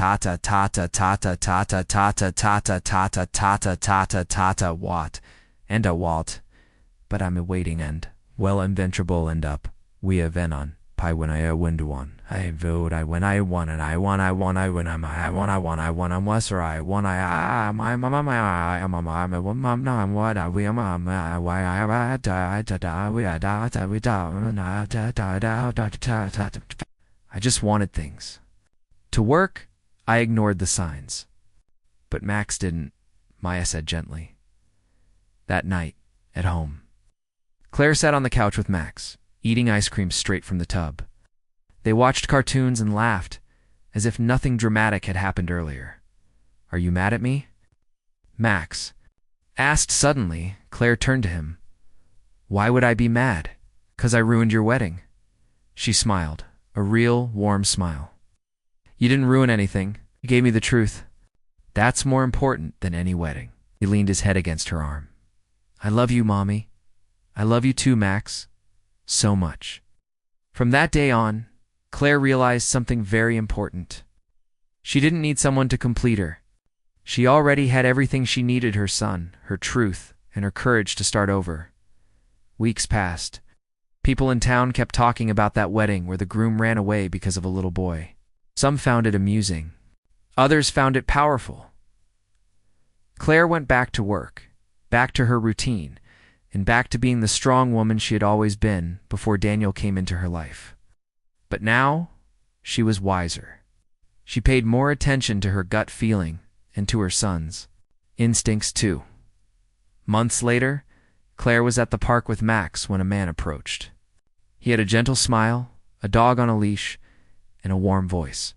tata tata tata tata tata tata tata tata tata tata what and a walt, but I'm awaiting and well inventrable end up we have on pi when I win one I vote I when I won and I won I won I win I'm less or I won I my mama I'm mom no I'm what I we am why I da we da we da. I just wanted things to work. I ignored the signs, but Max didn't, Maya said gently. That night, at home, Claire sat on the couch with Max, eating ice cream straight from the tub. They watched cartoons and laughed, as if nothing dramatic had happened earlier. Are you mad at me? Max asked suddenly. Claire turned to him. Why would I be mad? 'Cause I ruined your wedding. She smiled, a real, warm smile. You didn't ruin anything. You gave me the truth. That's more important than any wedding. He leaned his head against her arm. I love you, Mommy. I love you too, Max. So much. From that day on, Claire realized something very important. She didn't need someone to complete her. She already had everything she needed: her son, her truth, and her courage to start over. Weeks passed. People in town kept talking about that wedding where the groom ran away because of a little boy. Some found it amusing. Others found it powerful. Claire went back to work, back to her routine, and back to being the strong woman she had always been before Daniel came into her life. But now, she was wiser. She paid more attention to her gut feeling and to her son's instincts too. Months later, Claire was at the park with Max when a man approached. He had a gentle smile, a dog on a leash, and a warm voice.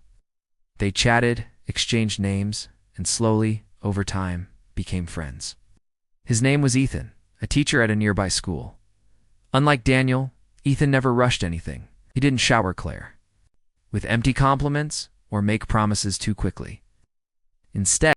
They chatted, exchanged names, and slowly, over time, became friends. His name was Ethan, a teacher at a nearby school. Unlike Daniel, Ethan never rushed anything. He didn't shower Claire with empty compliments or make promises too quickly. Instead,